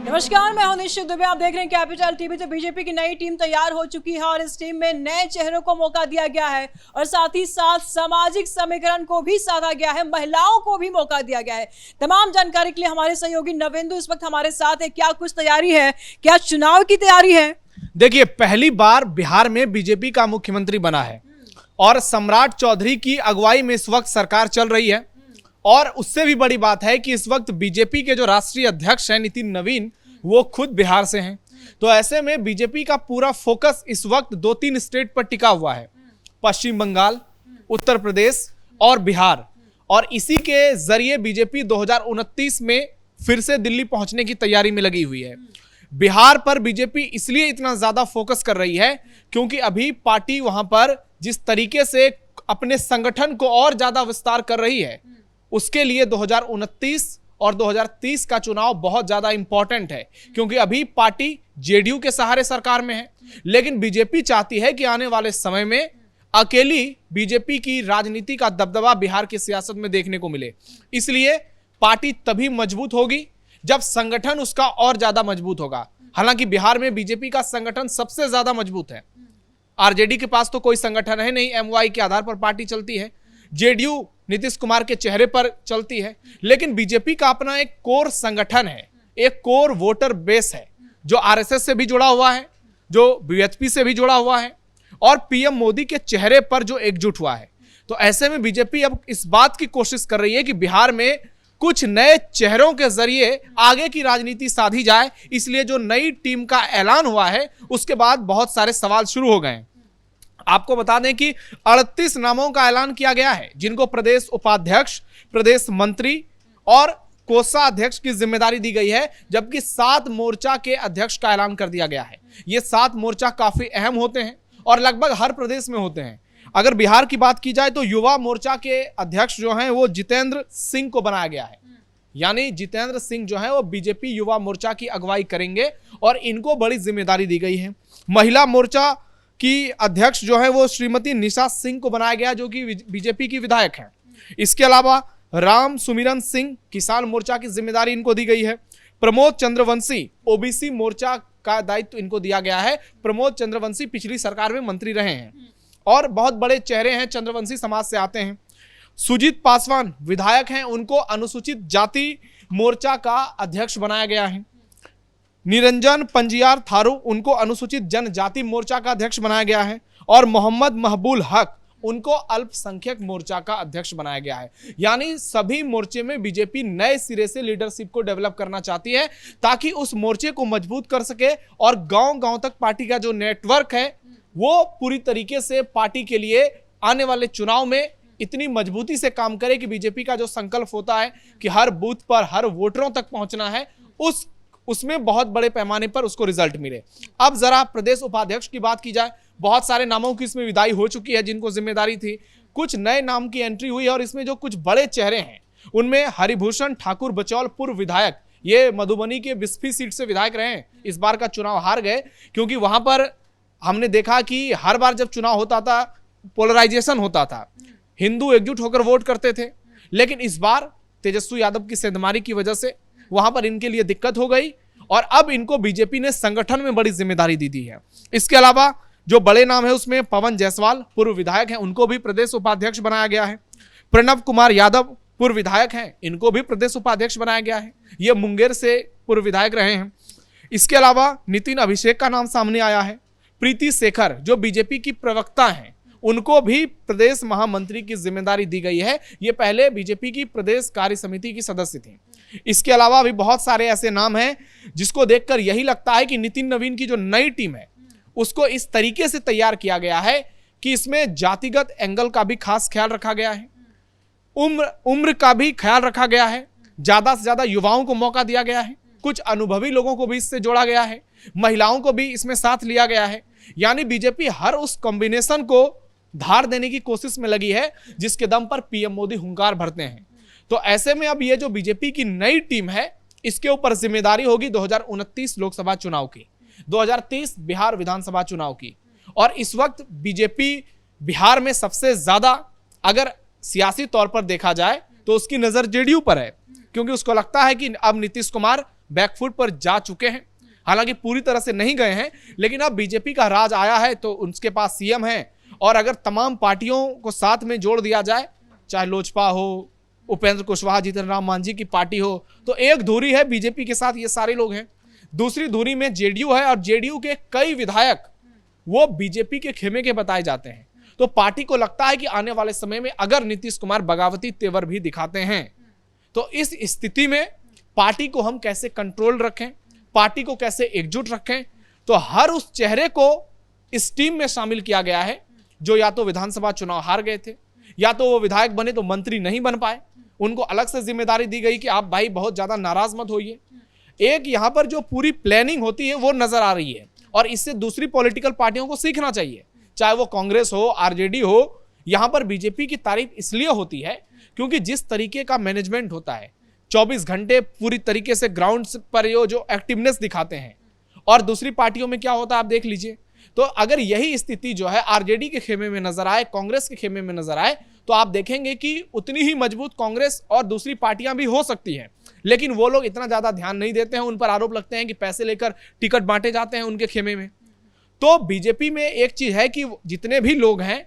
नमस्कार, मैं हूं निश्चित दुबे। आप देख रहे हैं कैपिटल टीवी। तो बीजेपी की नई टीम तैयार हो चुकी है और इस टीम में नए चेहरों को मौका दिया गया है और साथ ही साथ सामाजिक समीकरण को भी साधा गया है, महिलाओं को भी मौका दिया गया है। तमाम जानकारी के लिए हमारे सहयोगी नवेंदु इस वक्त हमारे साथ है। क्या कुछ तैयारी है, क्या चुनाव की तैयारी है? देखिए, पहली बार बिहार में बीजेपी का मुख्यमंत्री बना है और सम्राट चौधरी की अगुवाई में इस वक्त सरकार चल रही है। और उससे भी बड़ी बात है कि इस वक्त बीजेपी के जो राष्ट्रीय अध्यक्ष हैं नितिन नवीन, वो खुद बिहार से हैं। तो ऐसे में बीजेपी का पूरा फोकस इस वक्त 2-3 स्टेट पर टिका हुआ है, पश्चिम बंगाल, उत्तर प्रदेश और बिहार। और इसी के जरिए बीजेपी 2029 में फिर से दिल्ली पहुंचने की तैयारी में लगी हुई है। बिहार पर बीजेपी इसलिए इतना ज्यादा फोकस कर रही है क्योंकि अभी पार्टी वहां पर जिस तरीके से अपने संगठन को और ज्यादा विस्तार कर रही है, उसके लिए 2029 और 2030 का चुनाव बहुत ज्यादा इंपॉर्टेंट है। क्योंकि अभी पार्टी जेडीयू के सहारे सरकार में है, लेकिन बीजेपी चाहती है कि आने वाले समय में अकेली बीजेपी की राजनीति का दबदबा बिहार की सियासत में देखने को मिले। इसलिए पार्टी तभी मजबूत होगी जब संगठन उसका और ज्यादा मजबूत होगा। हालांकि बिहार में बीजेपी का संगठन सबसे ज्यादा मजबूत है। आरजेडी के पास तो कोई संगठन है नहीं, एमवाई के आधार पर पार्टी चलती है, जेडीयू नीतीश कुमार के चेहरे पर चलती है। लेकिन बीजेपी का अपना एक कोर संगठन है, एक कोर वोटर बेस है जो आरएसएस से भी जुड़ा हुआ है, जो बीएचपी से भी जुड़ा हुआ है और पीएम मोदी के चेहरे पर जो एकजुट हुआ है। तो ऐसे में बीजेपी अब इस बात की कोशिश कर रही है कि बिहार में कुछ नए चेहरों के जरिए आगे की राजनीति साधी जाए। इसलिए जो नई टीम का ऐलान हुआ है उसके बाद बहुत सारे सवाल शुरू हो गए हैं। आपको बता दें कि 38 नामों का ऐलान किया गया है, जिनको प्रदेश उपाध्यक्ष, प्रदेश मंत्री और कोषाध्यक्ष की जिम्मेदारी दी गई है, जबकि 7 मोर्चा के अध्यक्ष का ऐलान कर दिया गया है। ये 7 मोर्चा काफी अहम होते हैं और लगभग हर प्रदेश में होते हैं। अगर बिहार की बात की जाए तो युवा मोर्चा के अध्यक्ष जो हैं वो जितेंद्र सिंह को बनाया गया है। यानी जितेंद्र सिंह जो है वो बीजेपी युवा मोर्चा की अगुवाई करेंगे और इनको बड़ी जिम्मेदारी दी गई है। महिला मोर्चा की अध्यक्ष जो है वो श्रीमती निशा सिंह को बनाया गया, जो कि बीजेपी की विधायक हैं। इसके अलावा राम सुमिरन सिंह किसान मोर्चा की जिम्मेदारी इनको दी गई है। प्रमोद चंद्रवंशी ओबीसी मोर्चा का दायित्व इनको दिया गया है। प्रमोद चंद्रवंशी पिछली सरकार में मंत्री रहे हैं और बहुत बड़े चेहरे हैं, चंद्रवंशी समाज से आते हैं। सुजीत पासवान विधायक हैं, उनको अनुसूचित जाति मोर्चा का अध्यक्ष बनाया गया है। निरंजन पंजियार थारू, उनको अनुसूचित जनजाति मोर्चा का अध्यक्ष बनाया गया है। और मोहम्मद महबूल हक, उनको अल्पसंख्यक मोर्चा का अध्यक्ष बनाया गया है। यानी सभी मोर्चे में बीजेपी नए सिरे से लीडरशिप को डेवलप करना चाहती है ताकि उस मोर्चे को मजबूत कर सके और गांव-गांव तक पार्टी का जो नेटवर्क है वो पूरी तरीके से पार्टी के लिए आने वाले चुनाव में इतनी मजबूती से काम करे कि बीजेपी का जो संकल्प होता है कि हर बूथ पर हर वोटरों तक पहुंचना है, उसमें बहुत बड़े पैमाने पर उसको रिजल्ट मिले। अब जरा प्रदेश उपाध्यक्ष की बात की जाए, बहुत सारे नामों की इसमें विदाई हो चुकी है जिनको जिम्मेदारी थी। कुछ नए नाम की एंट्री हुई है और इसमें जो कुछ बड़े चेहरे हैं उनमें हरिभूषण ठाकुर बचौल, पूर्व विधायक, ये मधुबनी के बिस्फी सीट से विधायक रहे हैं। इस बार का चुनाव हार गए क्योंकि वहां पर हमने देखा कि हर बार जब चुनाव होता था पोलराइजेशन होता था, हिंदू एकजुट होकर वोट करते थे। लेकिन इस बार तेजस्वी यादव की सेंधमारी की वजह से वहां पर इनके लिए दिक्कत हो गई और अब इनको बीजेपी ने संगठन में बड़ी जिम्मेदारी दी है। इसके अलावा जो बड़े नाम है उसमें पवन जायसवाल पूर्व विधायक हैं, उनको भी प्रदेश उपाध्यक्ष बनाया गया है। प्रणव कुमार यादव पूर्व विधायक हैं, इनको भी प्रदेश उपाध्यक्ष बनाया गया है। ये मुंगेर से पूर्व विधायक रहे हैं। इसके अलावा नितिन अभिषेक का नाम सामने आया है। प्रीति शेखर जो बीजेपी की प्रवक्ता हैं, उनको भी प्रदेश महामंत्री की जिम्मेदारी दी गई है। ये पहले बीजेपी की प्रदेश कार्य समिति की सदस्य थी। इसके अलावा भी बहुत सारे ऐसे नाम हैं जिसको देखकर यही लगता है कि नितिन नवीन की जो नई टीम है उसको इस तरीके से तैयार किया गया है कि इसमें जातिगत एंगल का भी खास ख्याल रखा गया है, उम्र का भी ख्याल रखा गया है, ज्यादा से ज्यादा युवाओं को मौका दिया गया है, कुछ अनुभवी लोगों को भी इससे जोड़ा गया है, महिलाओं को भी इसमें साथ लिया गया है। यानी बीजेपी हर उस कॉम्बिनेशन को धार देने की कोशिश में लगी है जिसके दम पर पीएम मोदी हुंकार भरते हैं। तो ऐसे में अब ये जो बीजेपी की नई टीम है इसके ऊपर जिम्मेदारी होगी 2029 लोकसभा चुनाव की, 2030 बिहार विधानसभा चुनाव की। और इस वक्त बीजेपी बिहार में सबसे ज्यादा अगर सियासी तौर पर देखा जाए तो उसकी नजर जेडीयू पर है, क्योंकि उसको लगता है कि अब नीतीश कुमार बैकफुट पर जा चुके हैं। हालांकि पूरी तरह से नहीं गए हैं, लेकिन अब बीजेपी का राज आया है तो उनके पास सीएम है, और अगर तमाम पार्टियों को साथ में जोड़ दिया जाए, चाहे लोजपा हो, उपेंद्र कुशवाहा, जीतन राम मांझी की पार्टी हो, तो एक धुरी है बीजेपी के साथ ये सारे लोग हैं। दूसरी धुरी में जेडीयू है, और जेडीयू के कई विधायक वो बीजेपी के खेमे के बताए जाते हैं। तो पार्टी को लगता है कि आने वाले समय में अगर नीतीश कुमार बगावती तेवर भी दिखाते हैं, तो इस स्थिति में पार्टी को हम कैसे कंट्रोल रखें, पार्टी को कैसे एकजुट रखें। तो हर उस चेहरे को इस टीम में शामिल किया गया है जो या तो विधानसभा चुनाव हार गए थे, या तो वो विधायक बने तो मंत्री नहीं बन पाए। उनको अलग से जिम्मेदारी दी गई कि आप भाई बहुत ज्यादा नाराज मत होइए। एक यहां पर जो पूरी प्लानिंग होती है वो नजर आ रही है, और इससे दूसरी पॉलिटिकल पार्टियों को सीखना चाहिए, चाहे वो कांग्रेस हो, आरजेडी हो। यहां पर बीजेपी की तारीफ इसलिए होती है क्योंकि जिस तरीके का मैनेजमेंट होता है, 24 घंटे पूरी तरीके से ग्राउंड पर जो एक्टिवनेस दिखाते हैं, और दूसरी पार्टियों में क्या होता है आप देख लीजिए। तो अगर यही स्थिति जो है आरजेडी के खेमे में नजर आए, कांग्रेस के खेमे में नजर आए, तो आप देखेंगे कि उतनी ही मजबूत कांग्रेस और दूसरी पार्टियां भी हो सकती हैं, लेकिन वो लोग इतना ज्यादा ध्यान नहीं देते हैं। उन पर आरोप लगते हैं कि पैसे लेकर टिकट बांटे जाते हैं उनके खेमे में। तो बीजेपी में एक चीज है कि जितने भी लोग हैं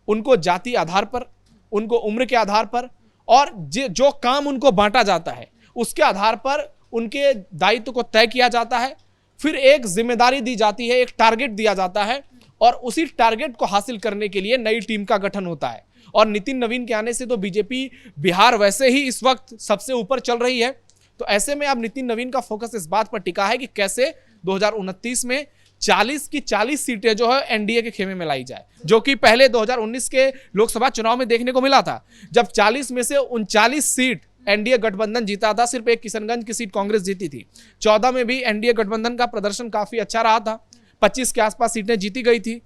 उनको जाति आधार पर, उनको उम्र के आधार पर, और जो काम उनको बांटा जाता है उसके आधार पर उनके दायित्व को तय किया जाता है। फिर एक जिम्मेदारी दी जाती है, एक टारगेट दिया जाता है, और उसी टारगेट को हासिल करने के लिए नई टीम का गठन होता है। और नितिन नवीन के आने से तो बीजेपी बिहार वैसे ही इस वक्त सबसे ऊपर चल रही है। तो ऐसे में अब नितिन नवीन का फोकस इस बात पर टिका है कि कैसे 2029 में 40 की 40 सीटें जो है एनडीए के खेमे में लाई जाए, जो कि पहले 2019 के लोकसभा चुनाव में देखने को मिला था, जब 40 में से 39 सीट एनडीए गठबंधन जीता था, सिर्फ एक किशनगंज की सीट कांग्रेस जीती थी। 14 में भी एनडीए गठबंधन का प्रदर्शन काफी अच्छा रहा था, 25 के आसपास सीटें जीती गई थी,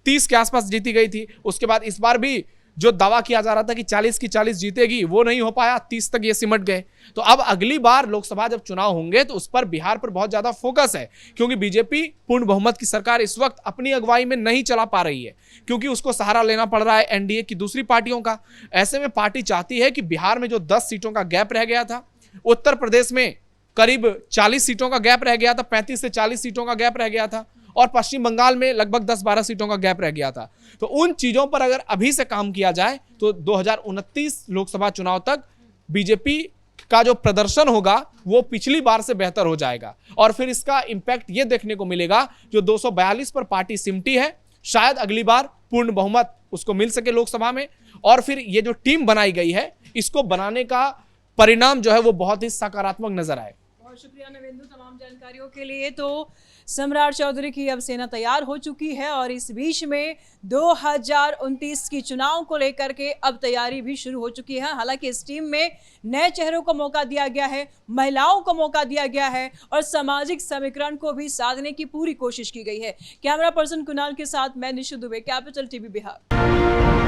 30 के आसपास जीती गई थी। उसके बाद इस बार भी जो दावा किया जा रहा था कि 40 की 40 जीतेगी, वो नहीं हो पाया, 30 तक ये सिमट गए। तो अब अगली बार लोकसभा जब चुनाव होंगे तो उस पर बिहार पर बहुत ज्यादा फोकस है, क्योंकि बीजेपी पूर्ण बहुमत की सरकार इस वक्त अपनी अगुवाई में नहीं चला पा रही है, क्योंकि उसको सहारा लेना पड़ रहा है एनडीए की दूसरी पार्टियों का। ऐसे में पार्टी चाहती है कि बिहार में जो 10 सीटों का गैप रह गया था, उत्तर प्रदेश में करीब 40 सीटों का गैप रह गया था, 35 से 40 सीटों का गैप रह गया था, और पश्चिम बंगाल में लगभग 10-12 सीटों का गैप रह गया था। तो उन चीजों पर अगर अभी से काम किया जाए तो 2029 लोकसभा चुनाव तक बीजेपी का जो प्रदर्शन होगा वो पिछली बार से बेहतर हो जाएगा, और फिर इसका इंपैक्ट ये देखने को मिलेगा, जो 242 पर पार्टी सिमटी है, शायद अगली बार पूर्ण बहुमत उसको मिल सके लोकसभा में, और फिर ये जो टीम बनाई गई है इसको बनाने का परिणाम जो है वो बहुत ही सकारात्मक नजर आए। बहुत शुक्रिया नवेंदु तमाम जानकारियों के लिए। तो सम्राट चौधरी की अब सेना तैयार हो चुकी है, और इस बीच में 2029 की चुनाव को लेकर के अब तैयारी भी शुरू हो चुकी है। हालांकि इस टीम में नए चेहरों को मौका दिया गया है, महिलाओं को मौका दिया गया है, और सामाजिक समीकरण को भी साधने की पूरी कोशिश की गई है। कैमरा पर्सन कुणाल के साथ मैं निशु दुबे, कैपिटल टीवी बिहार।